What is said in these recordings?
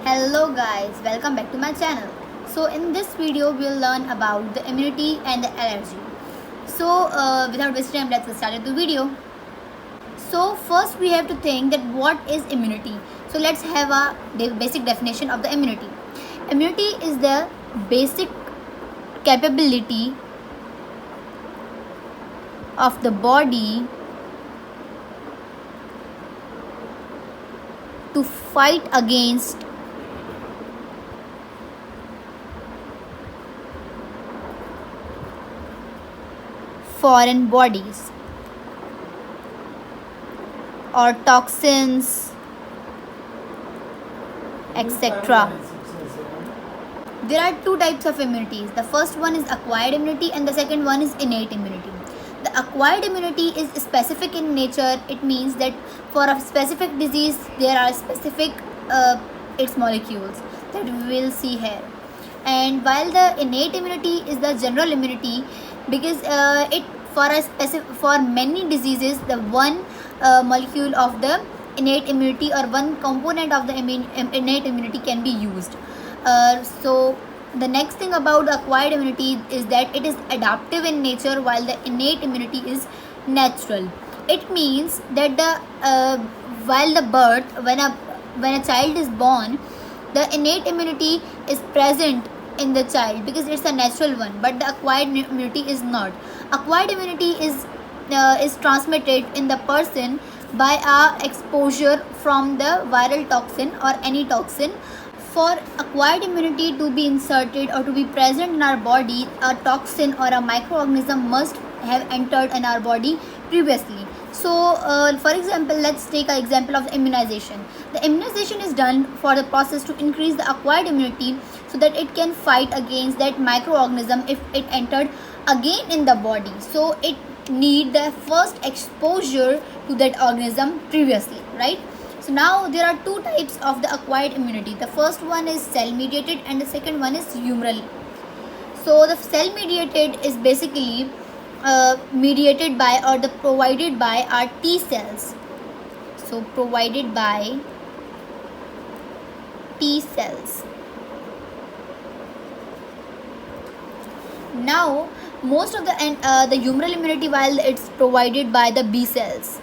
Hello guys, welcome back to my channel. So in this video we'll learn about the immunity and the allergy. So without wasting time, let's start the video. So first we have to think that what is immunity. So let's have a basic definition of the immunity. Immunity is the basic capability of the body to fight against foreign bodies or toxins, etc. There are two types of immunities. The first one is acquired immunity and the second one is innate immunity. The acquired immunity is specific in nature. It means that for a specific disease there are specific its molecules that we will see here. And while the innate immunity is the general immunity, because it for many diseases the one molecule of the innate immunity or one component of the innate immunity can be used. So the next thing about acquired immunity is that it is adaptive in nature while the innate immunity is natural. It means that while the birth when a child is born, the innate immunity is present in the child because it's a natural one, but the acquired immunity is not. Acquired immunity is transmitted in the person by a exposure from the viral toxin or any toxin. For acquired immunity to be inserted or to be present in our body, a toxin or a microorganism must have entered in our body previously. So for example, let's take an example of the immunization. The immunization is done for the process to increase the acquired immunity so that it can fight against that microorganism if it entered again in the body. So it need the first exposure to that organism previously, right? So now there are two types of the acquired immunity. The first one is cell mediated and the second one is humoral. So the cell mediated is basically mediated by or the provided by our T cells. So provided by T cells. Now most of the humoral immunity, while it's provided by the B cells.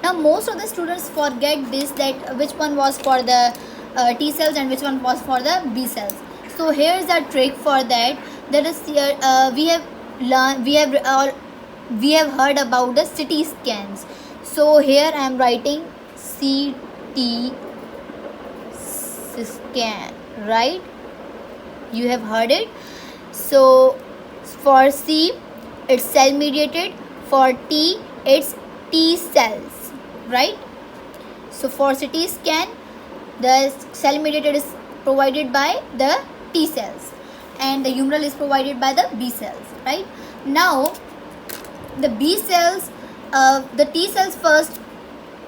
Now most of the students forget this, that which one was for the T cells and which one was for the B cells. So here's a trick for that. That is we have heard about the CT scans. So here I am writing CT scan, right? You have heard it. So for C it's cell mediated, for T it's T cells, right? So for CT scan the cell mediated is provided by the T cells and the humoral is provided by the B cells, right? Now the B cells, the T cells first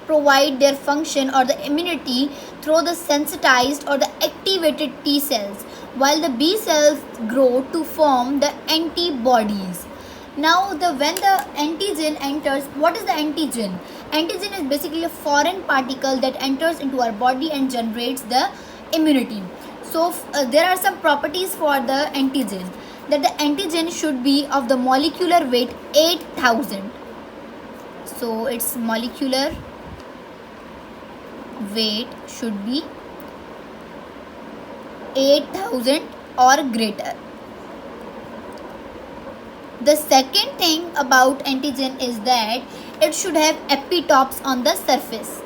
provide their function or the immunity through the sensitized or the activated T cells, while the B cells grow to form the antibodies. Now when the antigen enters, what is the antigen? Antigen is basically a foreign particle that enters into our body and generates the immunity. So there are some properties for the antigen, that the antigen should be of the molecular weight 8000. So its molecular weight should be 8000 or greater. The second thing about antigen is that it should have epitopes on the surface.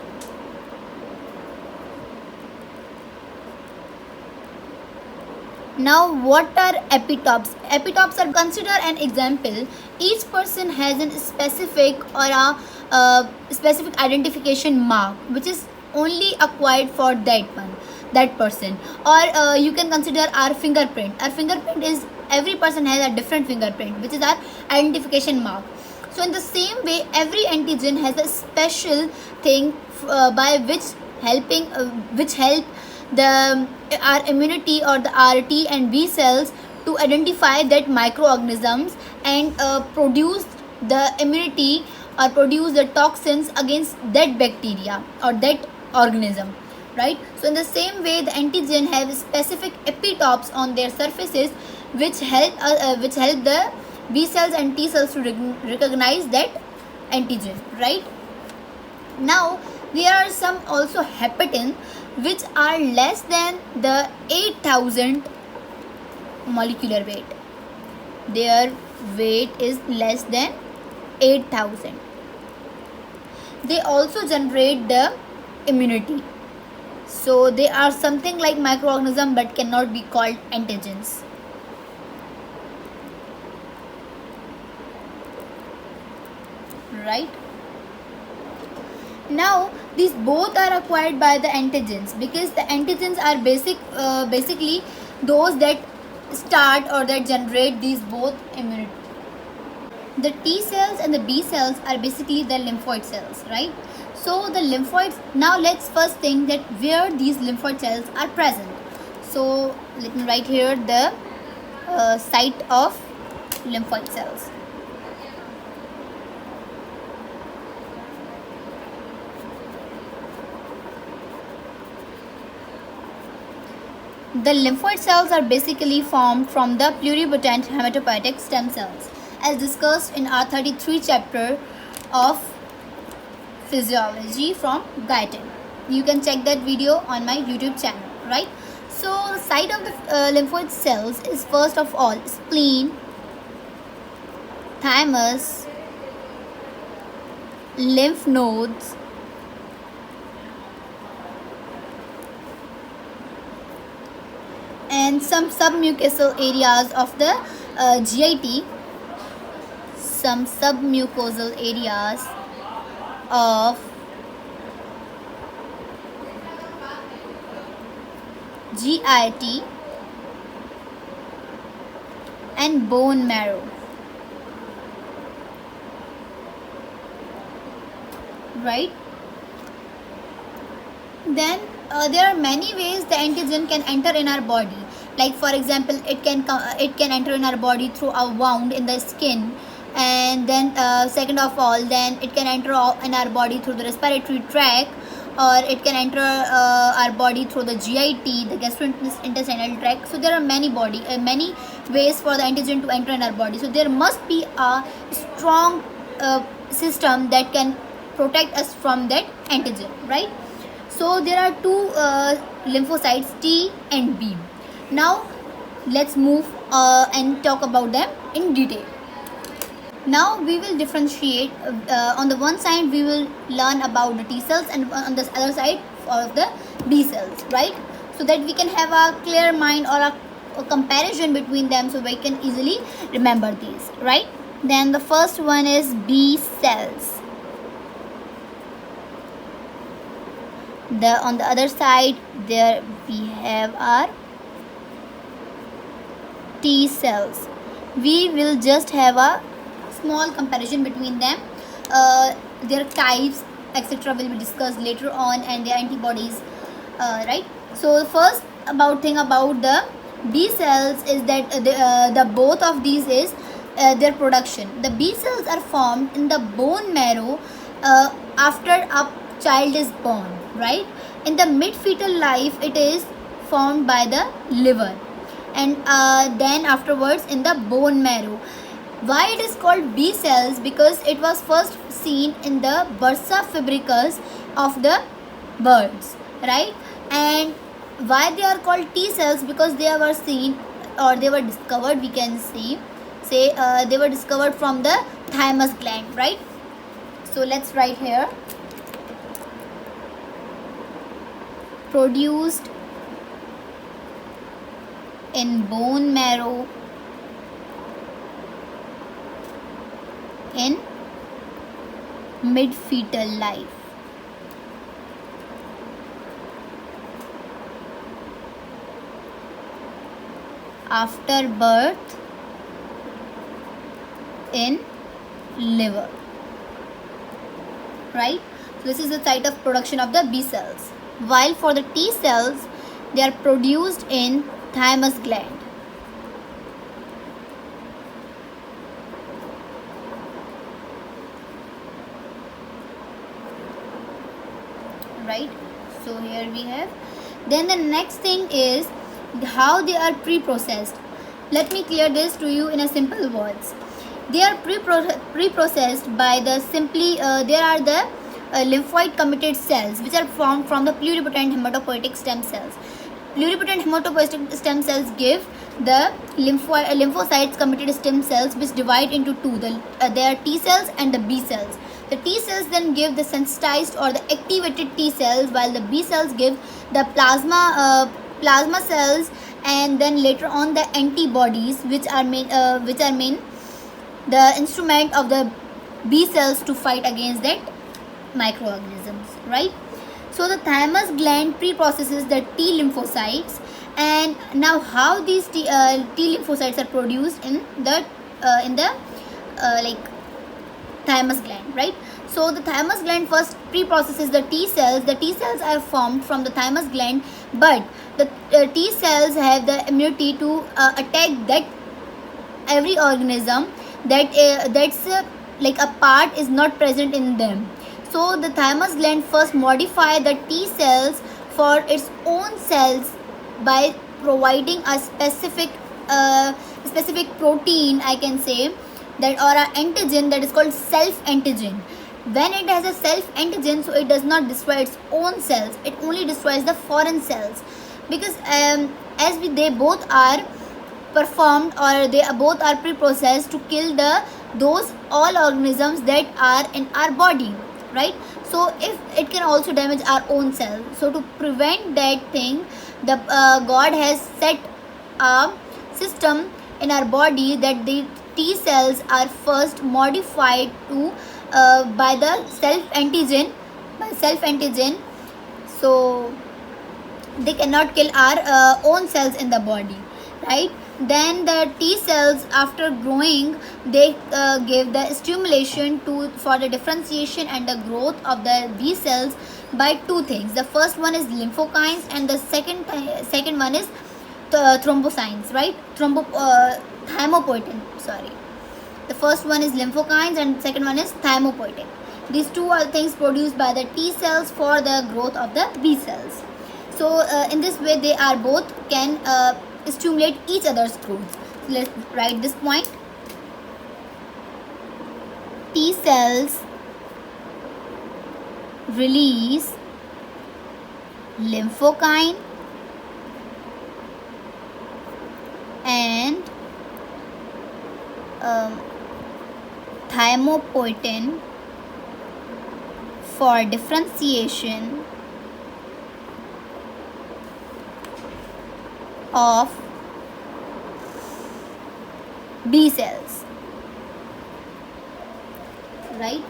Now what are epitopes? Epitopes are, consider an example. Each person has a specific or a specific identification mark which is only acquired for that person. Or you can consider our fingerprint. Our fingerprint is, every person has a different fingerprint which is our identification mark. So in the same way every antigen has a special thing by which help our immunity or the RT and B cells to identify that microorganisms and produce the immunity or produce the toxins against that bacteria or that organism, right? So in the same way, the antigen have specific epitopes on their surfaces which help the B cells and T cells to recognize that antigen, right? Now there are some also hepatins which are less than the 8,000 molecular weight. Their weight is less than 8,000. They also generate the immunity. So they are something like microorganism but cannot be called antigens. Right? Now these both are acquired by the antigens, because the antigens are basically those that start or that generate these both immunity. The T cells and the B cells are basically the lymphoid cells, right? So the lymphoids, now let's first think that where these lymphoid cells are present. So let me write here the site of lymphoid cells. The lymphoid cells are basically formed from the pluripotent hematopoietic stem cells, as discussed in our 33 chapter of physiology from Guyton. You can check that video on my YouTube channel, right? So the site of the lymphoid cells is first of all spleen, thymus, lymph nodes, and some submucosal areas of the GIT, some submucosal areas of GIT and bone marrow, right? Then there are many ways the antigen can enter in our body. Like for example, it can enter in our body through a wound in the skin, and then second of all, then it can enter in our body through the respiratory tract, or it can enter our body through the GIT, the gastrointestinal tract. So there are many ways for the antigen to enter in our body. So there must be a strong system that can protect us from that antigen, right? So there are two lymphocytes, T and B. Now let's move and talk about them in detail. Now we will differentiate. On the one side we will learn about the T cells, and on the other side of the B cells, right? So that we can have a clear mind or a comparison between them, so we can easily remember these, right? Then the first one is B cells. On the other side there we have our T cells. We will just have a small comparison between them. Their types, etc. will be discussed later on, and their antibodies, right? So first thing about the B cells is that the both of these is their production. The B cells are formed in the bone marrow after a child is born, right? In the mid-fetal life it is formed by the liver, and then afterwards in the bone marrow. Why it is called B cells? Because it was first seen in the bursa fibricus of the birds, right? And why they are called T cells? Because they were seen, or they were discovered, we can say they were discovered from the thymus gland, right? So let's write here: produced in bone marrow in mid-fetal life. After birth in liver, right? So this is the site of production of the B cells. While for the T cells, they are produced in thymus gland. right? So here we have. Then the next thing is how they are pre-processed. Let me clear this to you in a simple words. They are pre-processed by the there are the lymphoid committed cells which are formed from the pluripotent hematopoietic stem cells. Pluripotent hematopoietic stem cells give the lymphocytes committed stem cells which divide into two. There are T cells and the B cells. The T cells then give the sensitized or the activated T cells, while the B cells give the plasma cells, and then later on the antibodies, which are main the instrument of the B cells to fight against that microorganisms, right? So the thymus gland pre-processes the T lymphocytes, and now how these T lymphocytes are produced in the like thymus gland, right? So the thymus gland first pre-processes the T cells. The T cells are formed from the thymus gland, but the T cells have the immunity to attack that every organism that's like a part is not present in them. So the thymus gland first modify the T cells for its own cells by providing a specific protein, I can say, that or an antigen that is called self antigen. When it has a self antigen, so it does not destroy its own cells, it only destroys the foreign cells, because they both are performed, or they both are pre-processed to kill those all organisms that are in our body, right? So if it can also damage our own cells, so to prevent that thing, the God has set a system in our body that the T cells are first modified to by the self antigen, so they cannot kill our own cells in the body, right? Then the T cells, after growing, they give the stimulation for the differentiation and the growth of the B cells by two things. The first one is lymphokines, and the second one is thrombosines, right? Thymopoietin, sorry. The first one is lymphokines and second one is thymopoietin. These two are things produced by the T cells for the growth of the B cells. So in this way they are both can stimulate each other's growth. So let's write this point. T cells release lymphokine and thymopoietin for differentiation of B cells, right?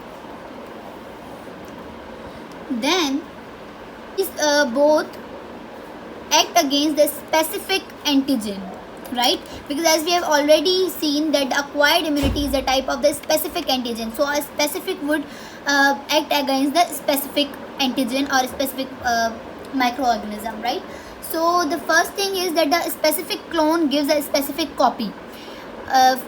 Then these both act against the specific antigen, right? Because as we have already seen that acquired immunity is a type of the specific antigen, so a specific would act against the specific antigen or specific microorganism, right? So the first thing is that the specific clone gives a specific copy.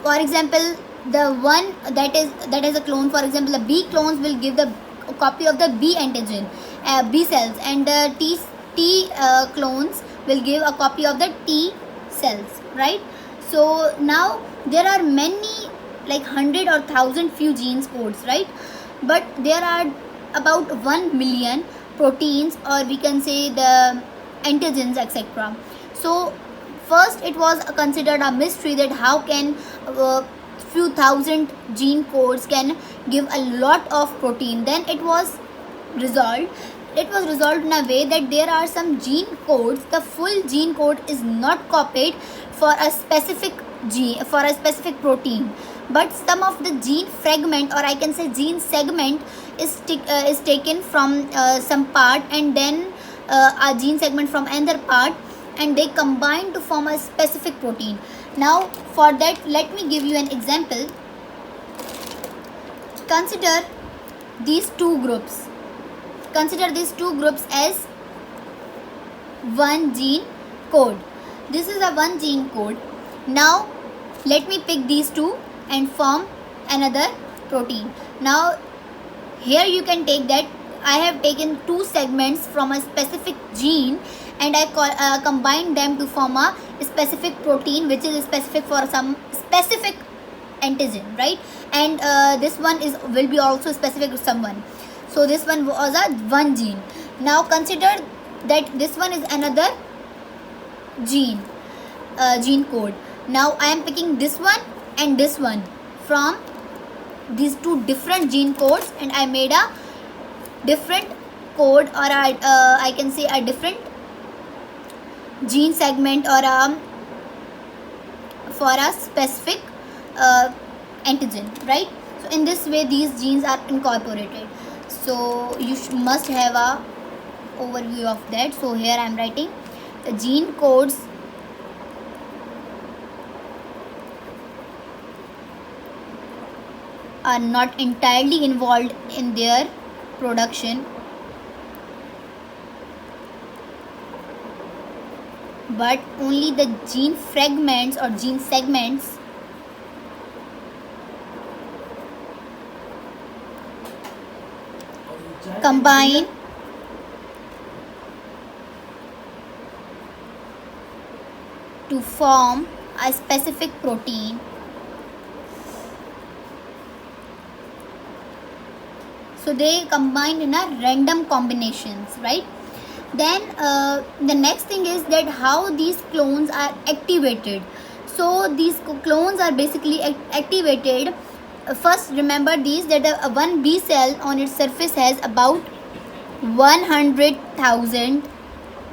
For example, the one that is a clone, for example, the B clones will give the copy of the B antigen, B cells, and the T clones will give a copy of the T cells, right? So now there are many, like 100 or 1,000 few genes codes, right? But there are about 1 million proteins, or we can say the antigens, etc. So first it was considered a mystery that how can few thousand gene codes can give a lot of protein. Then it was resolved in a way that there are some gene codes, the full gene code is not copied for a specific gene, for a specific protein, but some of the gene fragment, or I can say gene segment is taken from some part, and then a gene segment from another part, and they combine to form a specific protein. Now for that, let me give you an example. Consider these two groups as one gene code. This is a one gene code. Now let me pick these two and form another protein. Now here you can take that I have taken two segments from a specific gene and I combined them to form a specific protein which is specific for some specific antigen, right? And this one will be also specific to someone. So this one was a one gene. Now consider that this one is another gene code. Now I am picking this one and this one from these two different gene codes, and I made a different code, or I can say a different gene segment, or for a specific antigen, right? So in this way these genes are incorporated. So you must have a overview of that. So here I am writing the gene codes are not entirely involved in their production, but only the gene fragments or gene segments combine to form a specific protein. So they combine in a random combinations, right? Then the next thing is that how these clones are activated. So these clones are basically activated. First remember these, that one B cell on its surface has about 100,000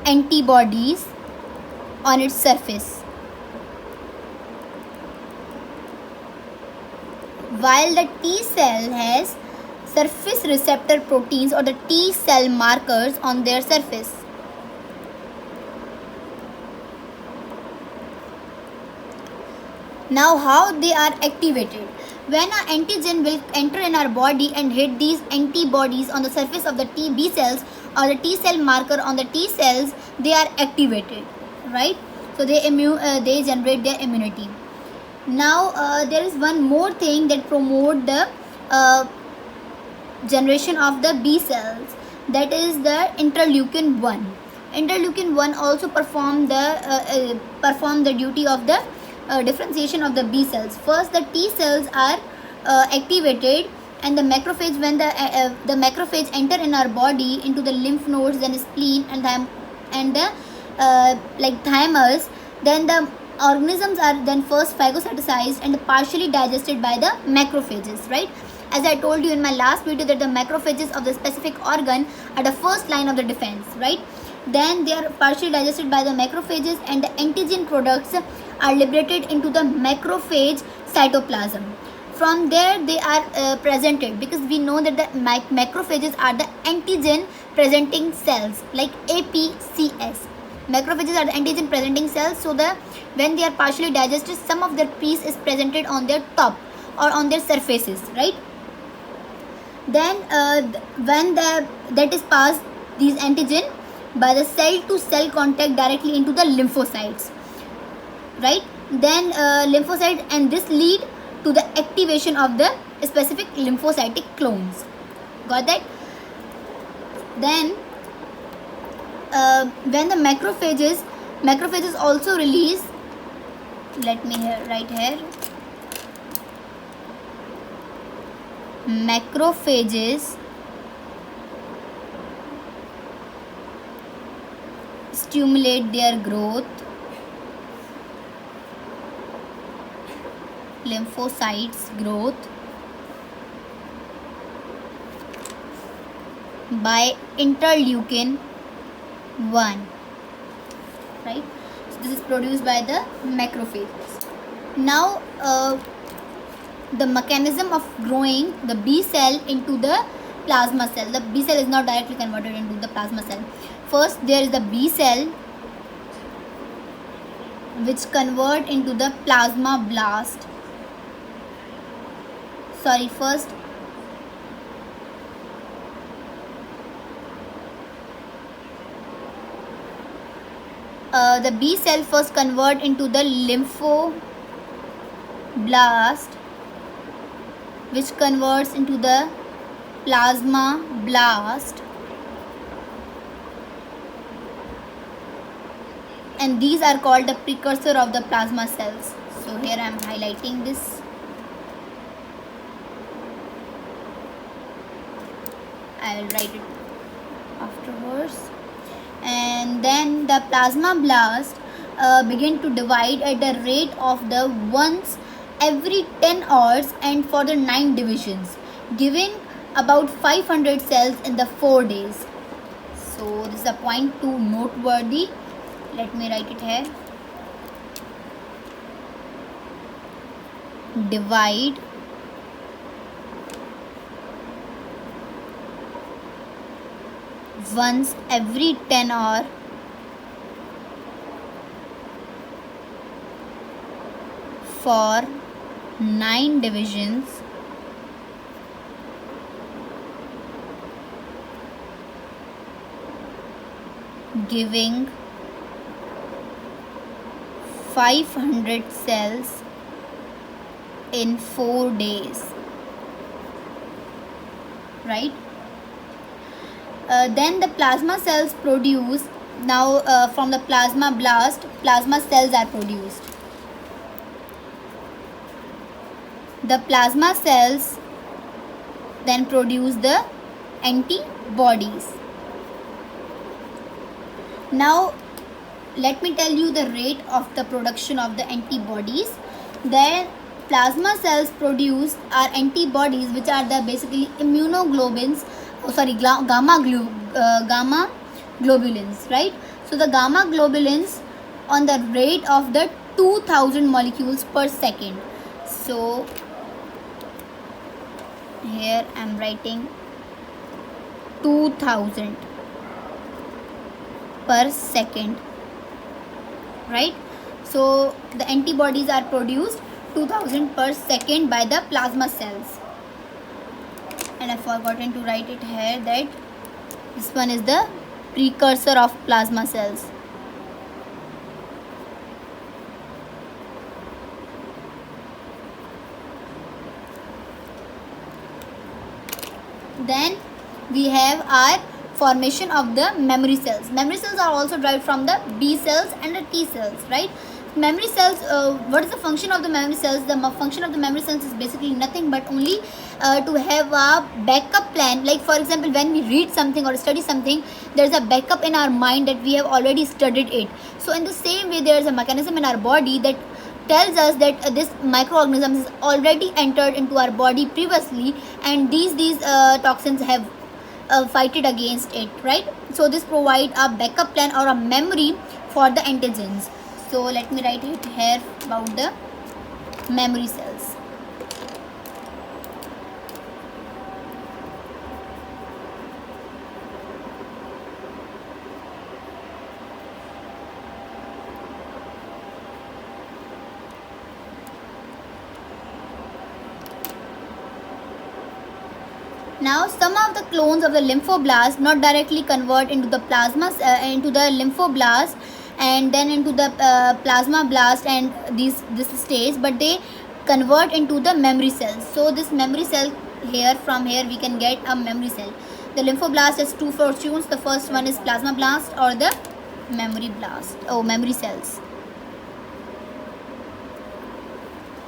antibodies on its surface, while the T cell has surface receptor proteins or the T cell markers on their surface. Now how they are activated? When an antigen will enter in our body and hit these antibodies on the surface of the T B cells or the T cell marker on the T cells, they are activated, right? So they generate their immunity. Now there is one more thing that promote the generation of the B cells, that is the interleukin 1. Interleukin 1 also perform the duty of the differentiation of the B cells. First the T cells are activated, and the macrophage, when the macrophage enter in our body into the lymph nodes, then spleen and the like thymus, then the organisms are then first phagocytized and partially digested by the macrophages, right? As I told you in my last video that the macrophages of the specific organ are the first line of the defense, right? Then they are partially digested by the macrophages, and the antigen products are liberated into the macrophage cytoplasm. From there they are presented, because we know that the macrophages are the antigen presenting cells, like APCS. Macrophages are the antigen presenting cells, so when they are partially digested, some of their piece is presented on their top or on their surfaces, right? Then when that is passed, these antigen by the cell to cell contact directly into the lymphocytes, right? Then lymphocytes, and this lead to the activation of the specific lymphocytic clones. Got that? Then when the macrophages also release, let me write here, macrophages stimulate their growth, lymphocytes growth by interleukin 1, right? So this is produced by the macrophages. Now the mechanism of growing the B cell into the plasma cell. The B cell is not directly converted into the plasma cell. First there is the B cell which convert into the plasma blast. First the B cell first convert into the lymphoblast, which converts into the plasma blast, and these are called the precursor of the plasma cells. So here I am highlighting this. I will write it afterwards. And then the plasma blast begin to divide at the rate of the once every 10 hours and for the 9 divisions, giving about 500 cells in the 4 days. So this is a point too noteworthy. Let me write it here. Divide once every 10 hour for 9 divisions, giving 500 cells in 4 days, right? Then the plasma cells produce, now from the plasma blast, plasma cells are produced. The plasma cells then produce the antibodies. Now let me tell you the rate of the production of the antibodies. The plasma cells produce are antibodies, which are the basically immunoglobulins, gamma globulins, right? So the gamma globulins on the rate of the 2000 molecules per second. So here I am writing 2000 per second, right? So the antibodies are produced 2000 per second by the plasma cells. And I forgotten to write it here that this one is the precursor of plasma cells. Then we have our formation of the memory cells. Memory cells are also derived from the B cells and the T cells, right? Memory cells, what is the function of the memory cells? The function of the memory cells is basically nothing but only to have a backup plan. Like for example, when we read something or study something, there is a backup in our mind that we have already studied it. So in the same way, there is a mechanism in our body that tells us that this microorganisms is already entered into our body previously, and these toxins have fighted against it, right? So this provide a backup plan or a memory for the antigens. So let me write it here about the memory cells. Now some of the clones of the lymphoblast not directly convert into the plasma into the lymphoblast and then into the plasma blast and this stage, but they convert into the memory cells. So this memory cell here, from here we can get a memory cell. The lymphoblast has two fortunes. The first one is plasma blast or the memory blast, memory cells,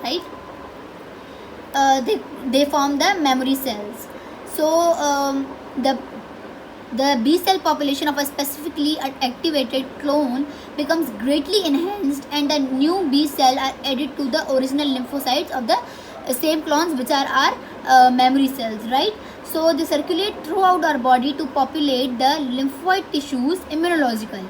right? They form the memory cells. So the B cell population of a specifically activated clone becomes greatly enhanced, and the new B cell are added to the original lymphocytes of the same clones, which are our memory cells, right? So they circulate throughout our body to populate the lymphoid tissues immunologically.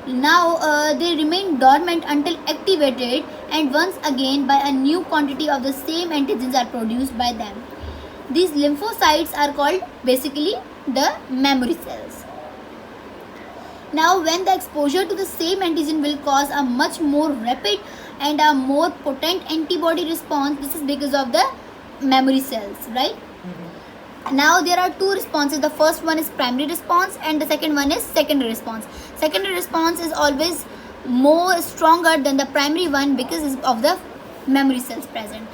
Now they remain dormant until activated, and once again by a new quantity of the same antigens are produced by them. These lymphocytes are called basically the memory cells. Now when the exposure to the same antigen will cause a much more rapid and a more potent antibody response, this is because of the memory cells, right? Now there are two responses. The first one is primary response and the second one is secondary response. Secondary response is always more stronger than the primary one because of the memory cells present.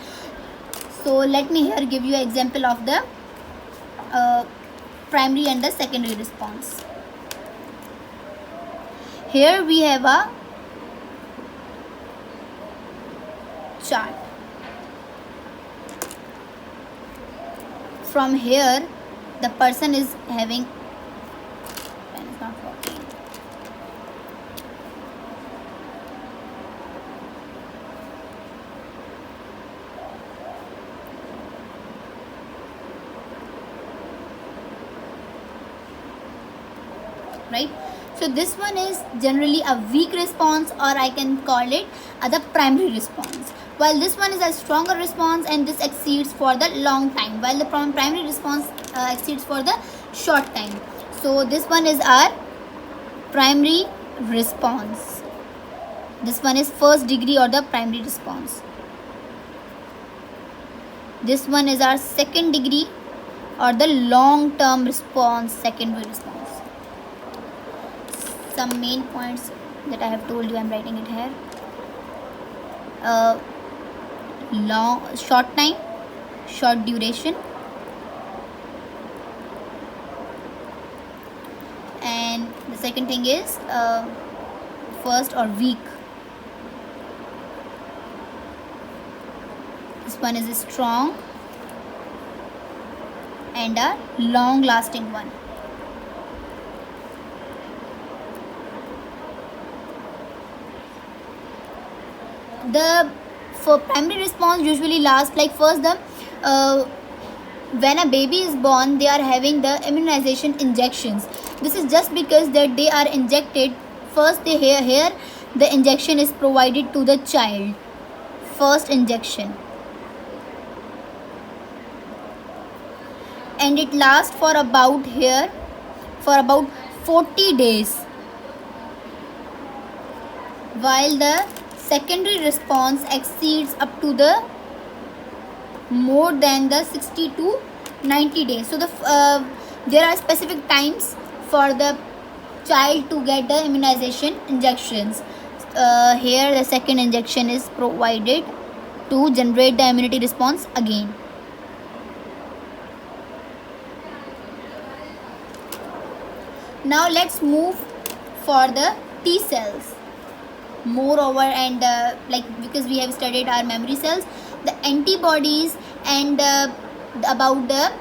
So let me here give you an example of the primary and the secondary response. Here we have a chart. From here, the person is having, pen is not working. Right? So this one is generally a weak response, or I can call it the primary response, while this one is a stronger response and this exceeds for the long time, while the primary response exceeds for the short time. So this one is our primary response. This one is first degree or the primary response. This one is our second degree or the long term response, secondary response. Some main points that I have told you, I am writing it here. Short time, short duration, and the second thing is first or weak. This one is a strong and a long lasting one. For primary response usually lasts like first the when a baby is born, they are having the immunization injections. This is just because that they are injected first. Here the injection is provided to the child, first injection, and it lasts for about 40 days, while the secondary response exceeds up to the more than the 60 to 90 days. So there are specific times for the child to get the immunization injections. Here the second injection is provided to generate the immunity response again. Now let's move for the T cells. Moreover, and because we have studied our memory cells, the antibodies, and about the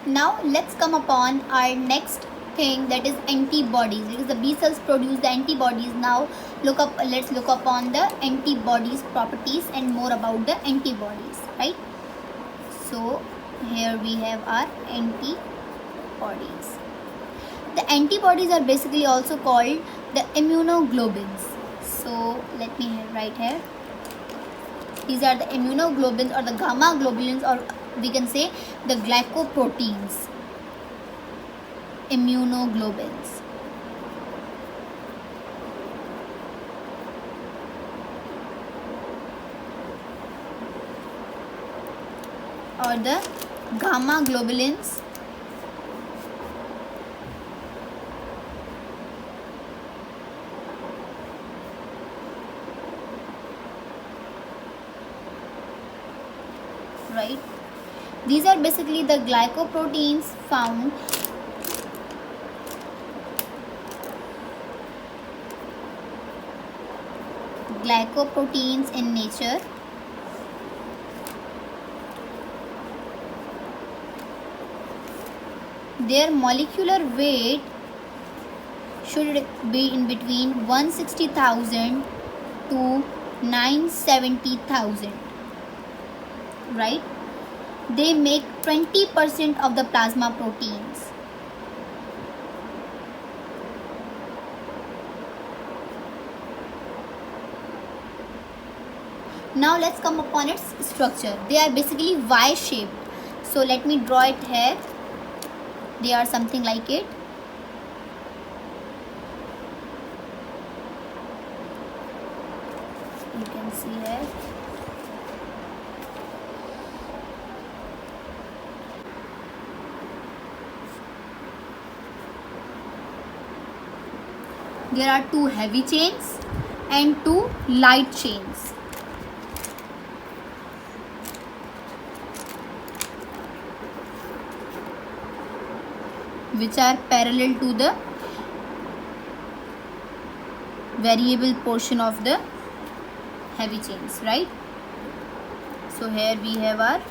now let's come upon our next thing, that is antibodies, because the B cells produce the antibodies. Now let's look upon the antibodies properties and more about the antibodies, right? So here we have our antibodies. The antibodies are basically also called the immunoglobulins. So let me write here. These are the immunoglobulins or the gamma globulins, or we can say the glycoproteins. Immunoglobulins. Or the gamma globulins. Right? These are basically the glycoproteins found in nature. Their molecular weight should be in between 160,000 to 970,000. Right? They make 20% of the plasma proteins. Now let's come upon its structure. They are basically Y-shaped. So let me draw it here. They are something like it. You can see here. There are two heavy chains and two light chains. which are parallel to the variable portion of the heavy chains, right? So here we have our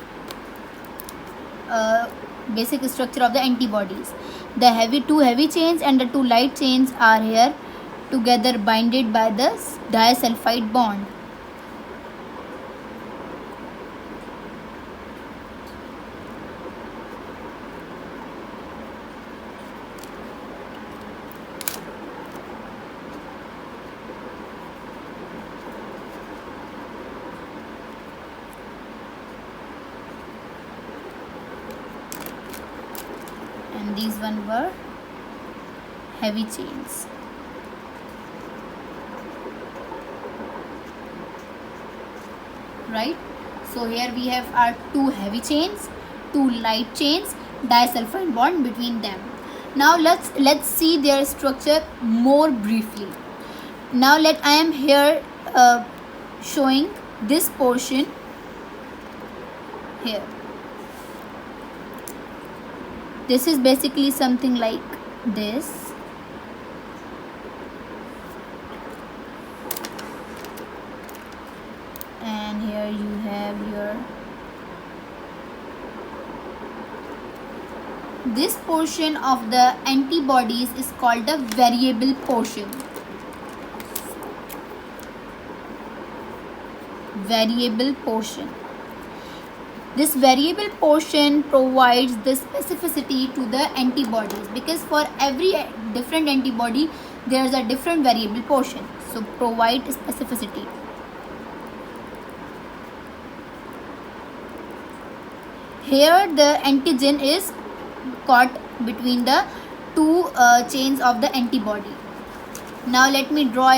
basic structure of the antibodies. The two heavy chains and the two light chains are here together binded by the disulfide bond. And these one were heavy chains. Right? So here we have our two heavy chains, two light chains, disulfide bond between them. Now let's see their structure more briefly. Now I am here showing this portion here. This is basically something like this. And here you have this portion of the antibodies is called the variable portion. Variable portion. This variable portion provides the specificity to the antibodies, because for every different antibody there is a different variable portion. So provide specificity. Here the antigen is caught between the two chains of the antibody. Now let me draw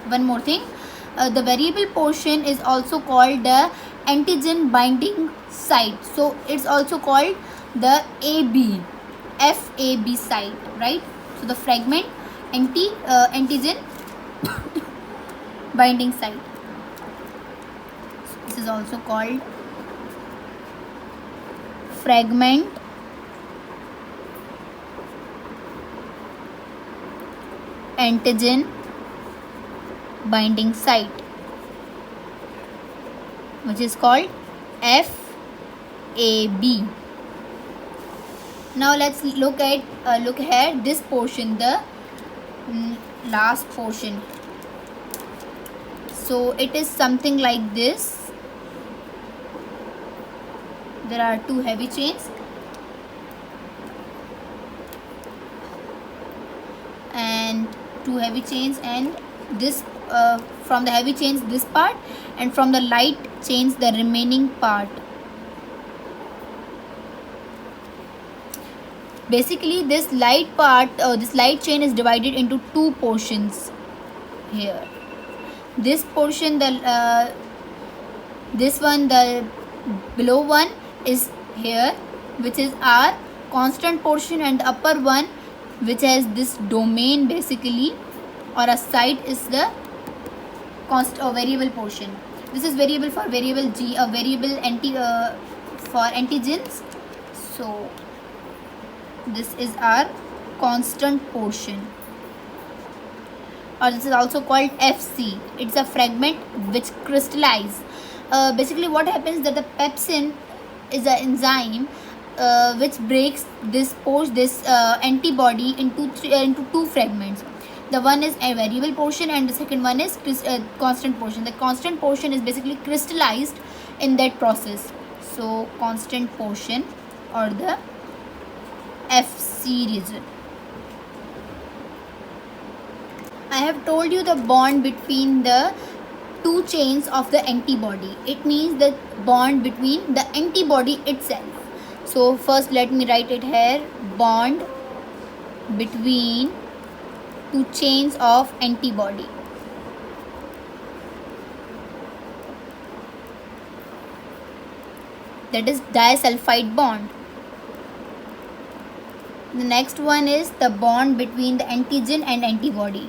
one more thing. The variable portion is also called the antigen binding site. So it's also called the FAB site, right? So the fragment antigen binding site. So this is also called fragment antigen binding site, which is called FAB. Now let's look here this portion, the last portion. So it is something like this. There are two heavy chains and this from the heavy chains this part, and from the light chains the remaining part. Basically this light chain is divided into two portions here. This portion, the below one is here, which is our constant portion, and the upper one, which has this domain basically or a site, is the variable portion. This is variable for variable G, a variable for antigens. So this is our constant portion, or this is also called FC. It's a fragment which crystallize. Basically what happens that the pepsin is an enzyme which breaks this antibody into two fragments. The one is a variable portion and the second one is constant portion. The constant portion is basically crystallized in that process. So constant portion or the FC region. I have told you the bond between the two chains of the antibody. It means the bond between the antibody itself. So first let me write it here. Bond between two chains of antibody. That is disulfide bond. The next one is the bond between the antigen and antibody.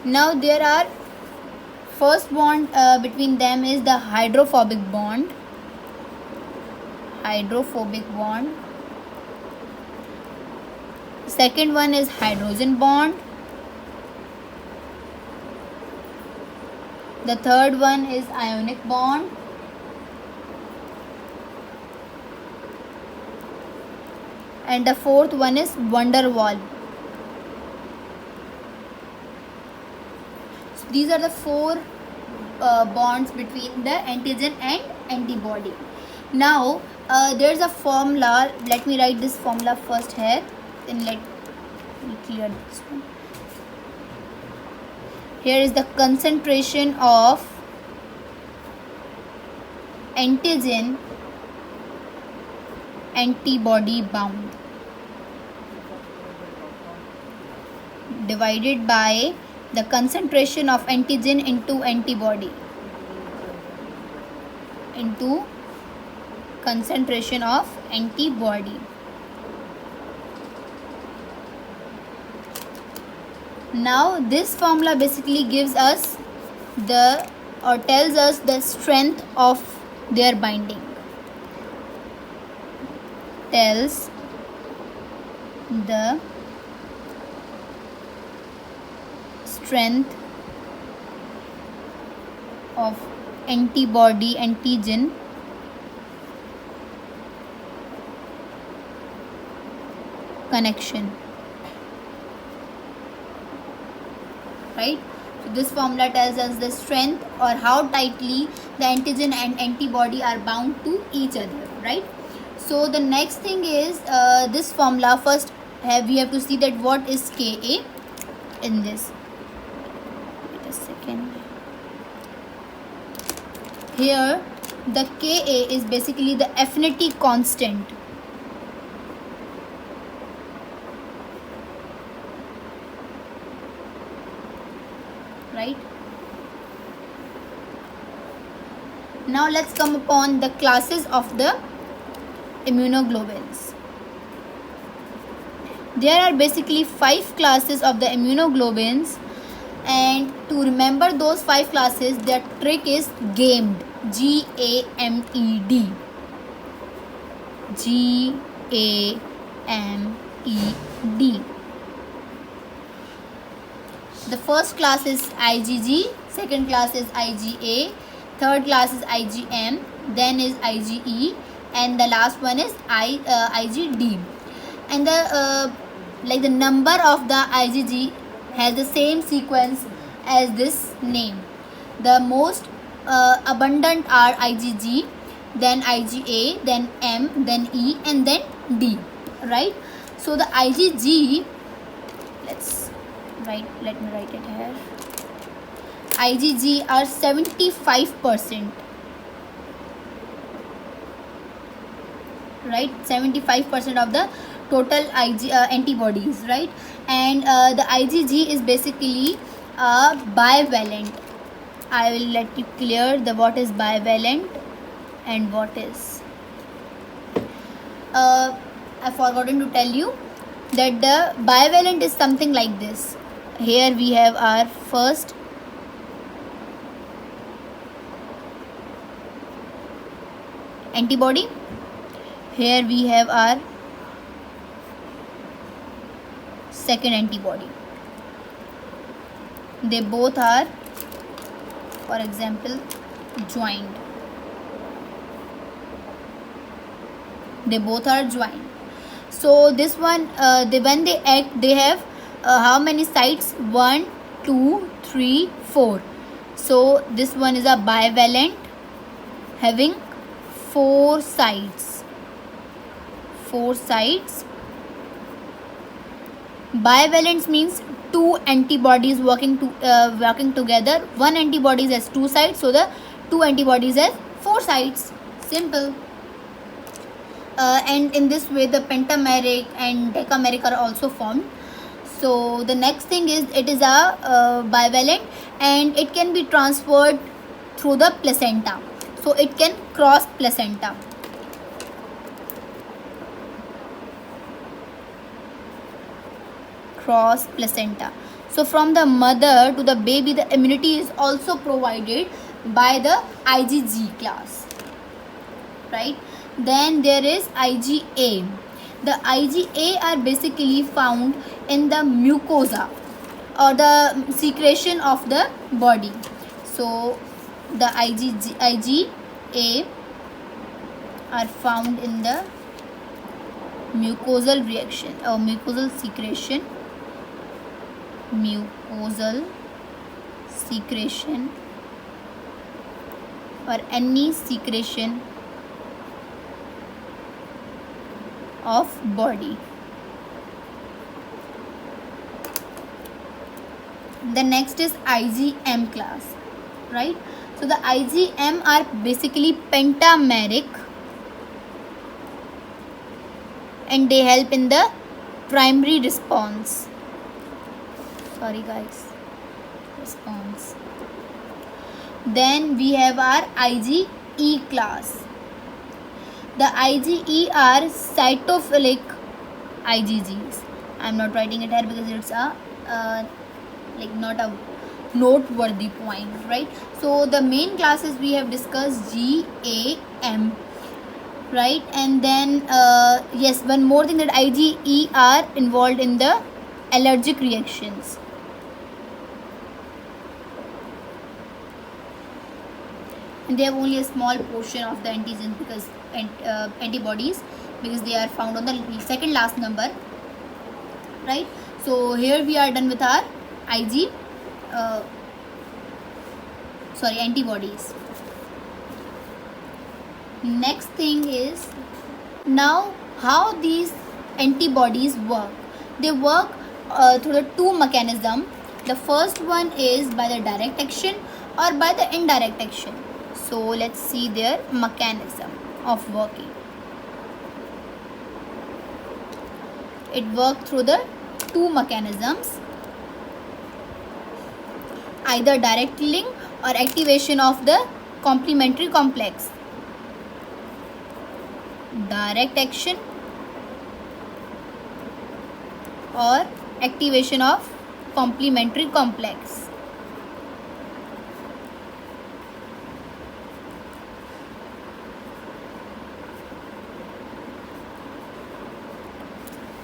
Now there are First bond between them is the hydrophobic bond. Second one is hydrogen bond. The third one is ionic bond. And the fourth one is van der Waals. So these are the four bonds between the antigen and antibody. Now there's a formula. Let me write this formula first here. Then let me clear this one. Here is the concentration of antigen antibody bound divided by the concentration of antigen into antibody into concentration of antibody. Now this formula basically gives us tells us the strength of their binding. Tells the strength of antibody antigen connection. Right? So this formula tells us the strength or how tightly the antigen and antibody are bound to each other. Right? So the next thing is this formula. First we have to see that what is Ka in this. Wait a second. Here the Ka is basically the affinity constant. Right? Now let's come upon the classes of the immunoglobulins. There are basically 5 classes of the immunoglobulins, and to remember those 5 classes, their trick is GAMED. GAMED. GAMED. The first class is IgG, second class is IgA, third class is IgM, then is IgE, and the last one is IgD. And the number of the IgG has the same sequence as this name. The most abundant are IgG, then IgA, then M, then E, and then D. Right? So the IgG, let me write it here. IgG are 75%. Right? 75% of the total antibodies. Right? And the IgG is basically bivalent. I will let you clear what is bivalent and what is. I've forgotten to tell you that the bivalent is something like this. Here we have our first antibody. Here we have our second antibody. They both are, for example, joined. They both are joined. So this one, when they act, they have how many sites? 1, 2, 3, 4. So this one is a bivalent having 4 sites. 4 sites. Bivalent means 2 antibodies working together. One antibody has 2 sites, so the 2 antibodies has 4 sites. Simple. And in this way the pentameric and decameric are also formed. So the next thing is it is a bivalent, and it can be transferred through the placenta. So it can cross placenta. So from the mother to the baby, the immunity is also provided by the IgG class, right? Then there is IgA. The IgA are basically found in the mucosa or the secretion of the body. So the IgA are found in the mucosal reaction or mucosal secretion or any secretion of body. The next is IgM class, right? So the IgM are basically pentameric and they help in the primary response. Response. Then we have our IgE class. The IgE are cytophilic IgGs. I'm not writing it here because it's not a noteworthy point, right? So the main classes we have discussed GAM, right? And then yes, one more thing, that IgE are involved in the allergic reactions. And they have only a small portion of the antigens because antibodies, because they are found on the second last number, right? So here we are done with our antibodies. Next thing is now how these antibodies work. They work through the two mechanisms. The first one is by the direct action or by the indirect action. So let's see their mechanism of working. It works through the two mechanisms, either direct killing or activation of the complementary complex. Direct action or activation of complementary complex.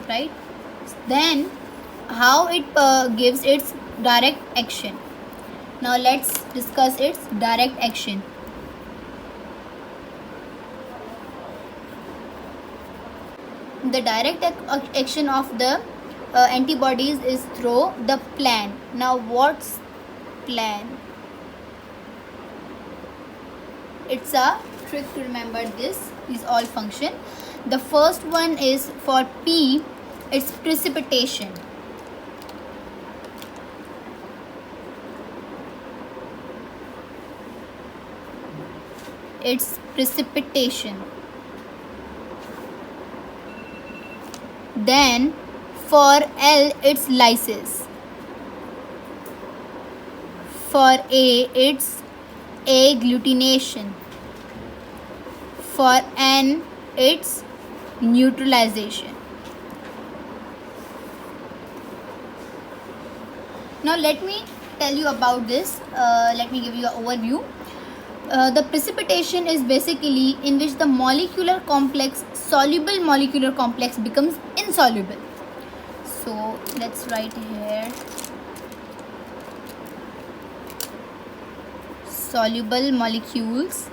Right? Then how it gives its direct action. Now let's discuss its direct action. The direct action of the antibodies is through the plan. Now what's plan? It's a trick to remember these all function. The first one is for P, it's precipitation. It's precipitation. Then for L, it's lysis. For A, it's agglutination. For N, it's neutralization. Now let me tell you about this. Let me give you an overview. The precipitation is basically in which the molecular complex, soluble molecular complex, becomes insoluble. So let's write here soluble molecules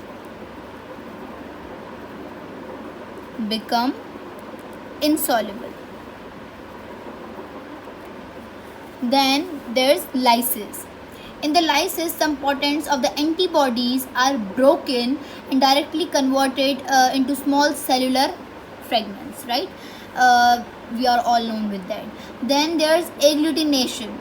become insoluble. Then there's lysis. In the lysis, some potents of the antibodies are broken and directly converted into small cellular fragments, right? We are all known with that. Then there's agglutination.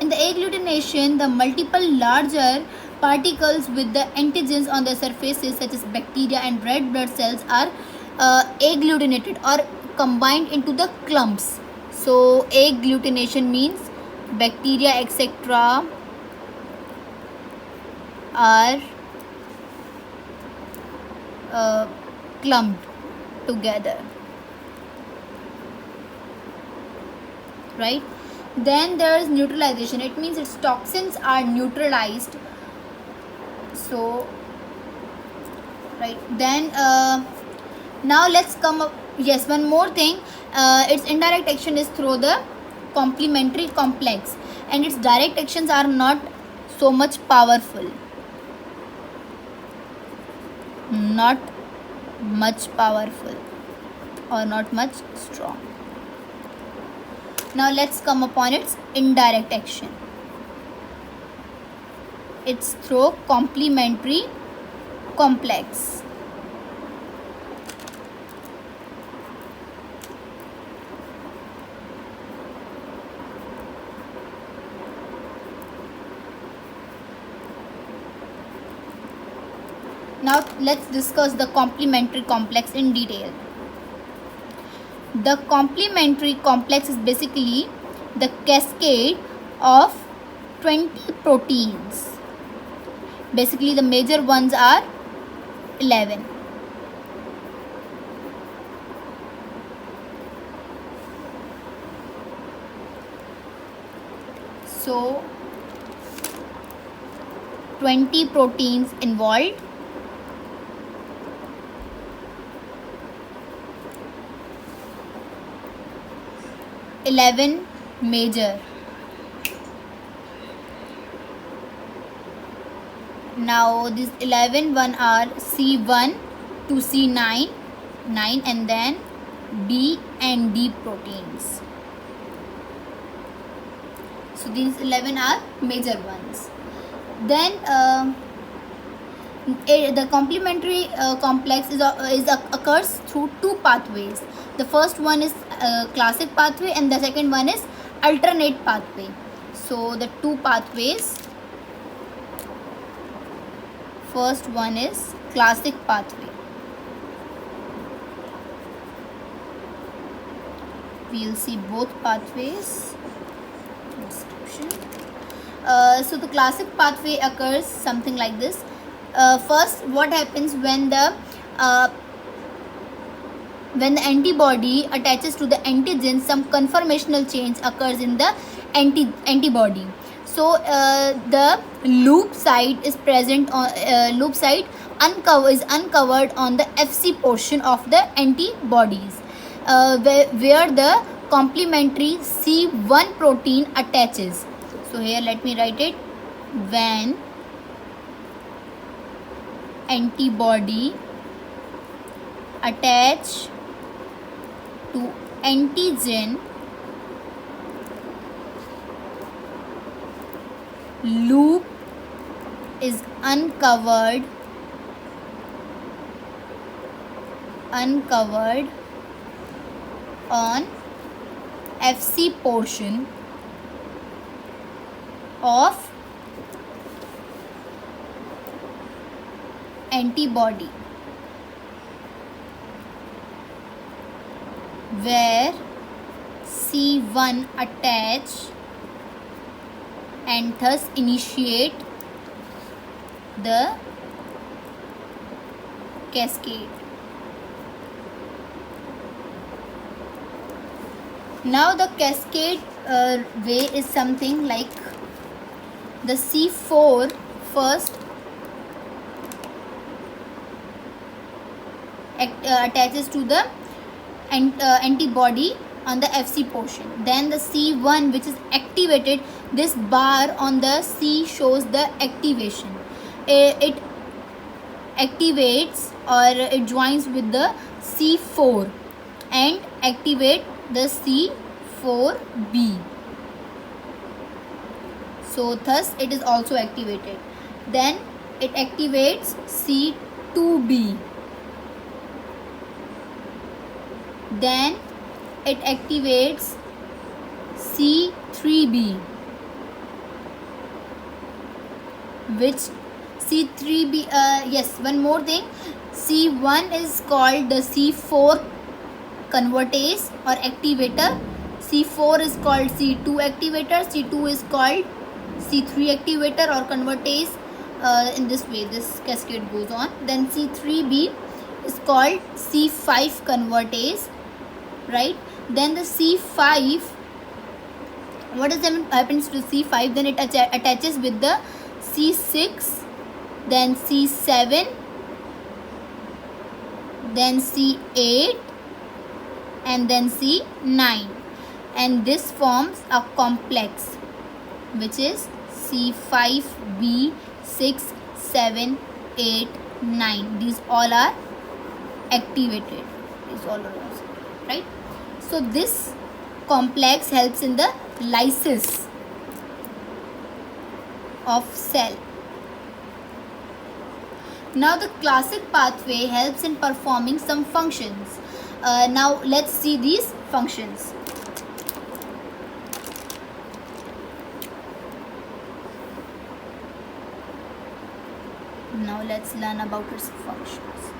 In the agglutination, the multiple larger particles with the antigens on their surfaces, such as bacteria and red blood cells, are agglutinated or combined into the clumps. So agglutination means bacteria etc. are clumped together, right? Then there is neutralization. It means its toxins are neutralized. So right, then now let's come up. Yes, one more thing. Its indirect action is through the complementary complex, and its direct actions are not so much powerful, not much powerful, or not much strong. Now let's come upon its indirect action. It's through complementary complex. Now let's discuss the complementary complex in detail. The complementary complex is basically the cascade of 20 proteins. Basically the major ones are 11. So 20 proteins involved. Eleven major. Now these 11 one are C1 to C9, 9, and then B and D proteins. So these 11 are major ones. Then the complementary complex occurs through two pathways. The first one is classic pathway, and the second one is alternate pathway. So the two pathways. First one is classic pathway. We'll see both pathways. Description. So the classic pathway occurs something like this. First, what happens when the antibody attaches to the antigen, some conformational change occurs in the antibody. So the loop site is present on is uncovered on the Fc portion of the antibodies, where the complementary C1 protein attaches. So here let me write it. When antibody attach to antigen, loop is uncovered on Fc portion of antibody, where C1 attach and thus initiate the cascade. Now the cascade way is something like the C4 first attaches to the antibody on the Fc portion. Then the C1, which is activated, this bar on the C shows the activation. It activates, or it joins with the C4 and activate the C4b. So thus it is also activated. Then it activates C2b. Then it activates C3b, which C3b, yes, one more thing, C1 is called the C4 convertase or activator, C4 is called C2 activator, C2 is called C3 activator or convertase. In this way this cascade goes on. Then C3b is called C5 convertase, right? Then the C5 what does happens to C5? Then it attaches with the C6, then C7, then C8, and then C9, and this forms a complex which is C5B6, 7, 8, 9. These all are activated. These all are right. So this complex helps in the lysis of cell. Now the classic pathway helps in performing some functions. Now let's see these functions. Now let's learn about its functions.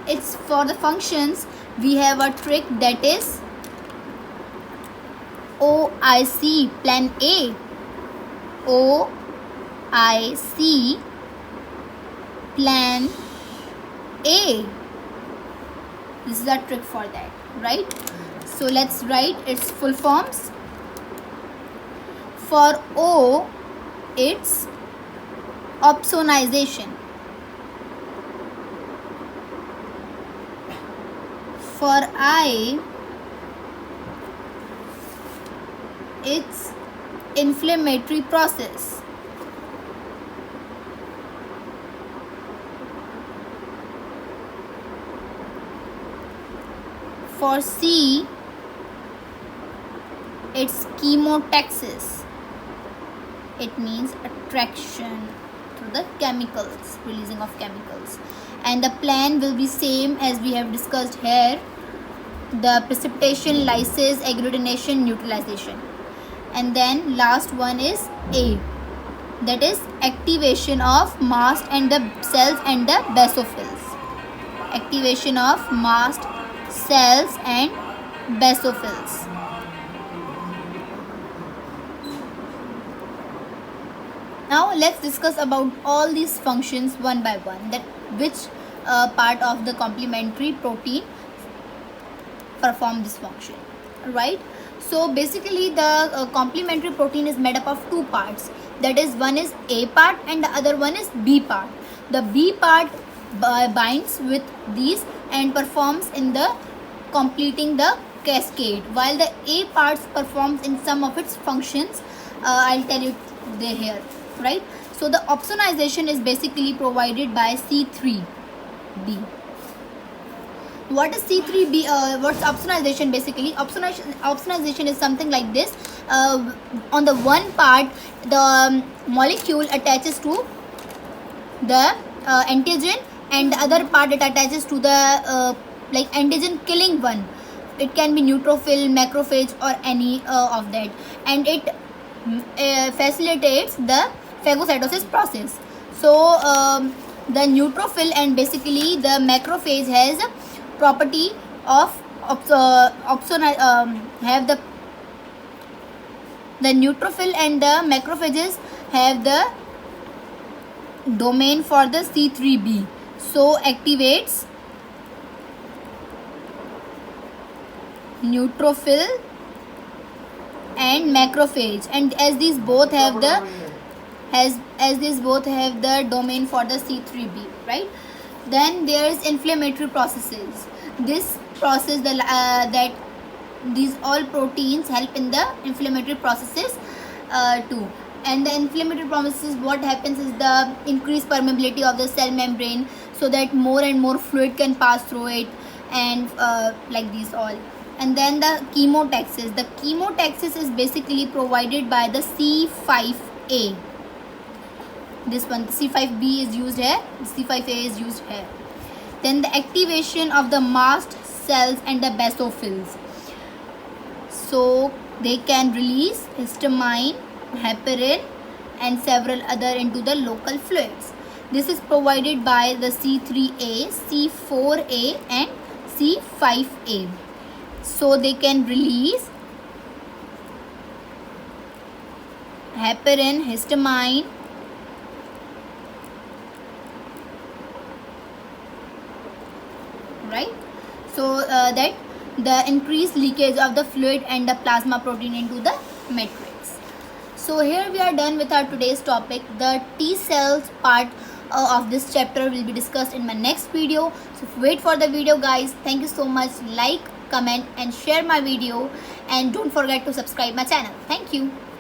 It's for the functions we have a trick, that is OIC, plan A. OIC, plan A. This is a trick for that, right? So let's write its full forms. For O, it's opsonization. For I, it's inflammatory process. For C, it's chemotaxis. It means attraction through the chemicals, releasing of chemicals. And the plan will be same as we have discussed here: the precipitation, lysis, agglutination, neutralization. And then last one is A, that is activation of mast and the cells and the basophils. Activation of mast, cells and basophils. Now let's discuss about all these functions one by one, that which part of the complementary protein perform this function, right? So basically the complementary protein is made up of two parts, that is one is A part and the other one is B part. The B part binds with these and performs in the completing the cascade, while the A parts performs in some of its functions. I'll tell you there here, right? So the opsonization is basically provided by C3b. What is C3b? What's opsonization? Basically opsonization is something like this. On the one part, the molecule attaches to the antigen, and the other part it attaches to the like antigen killing one. It can be neutrophil, macrophage, or any of that, and it facilitates the phagocytosis process. So the neutrophil and basically the macrophage has a property of have the neutrophil and the macrophages have the domain for the C3b, so activates neutrophil and macrophage, and as these both have the domain for the C3b, right? Then there is inflammatory processes. This process that these all proteins help in the inflammatory processes too. And the inflammatory processes, what happens is the increased permeability of the cell membrane, so that more and more fluid can pass through it, and like these all. And then the chemotaxis. The chemotaxis is basically provided by the C5a. This one, C5b is used here, C5a is used here. Then the activation of the mast cells and the basophils, so they can release histamine, heparin, and several other into the local fluids. This is provided by the C3a, C4a, and C5a, so they can release heparin, histamine, right? So that the increased leakage of the fluid and the plasma protein into the matrix. So here we are done with our today's topic. The T cells part of this chapter will be discussed in my next video. So wait for the video, guys. Thank you so much. Like, comment and share my video, and don't forget to subscribe my channel. Thank you.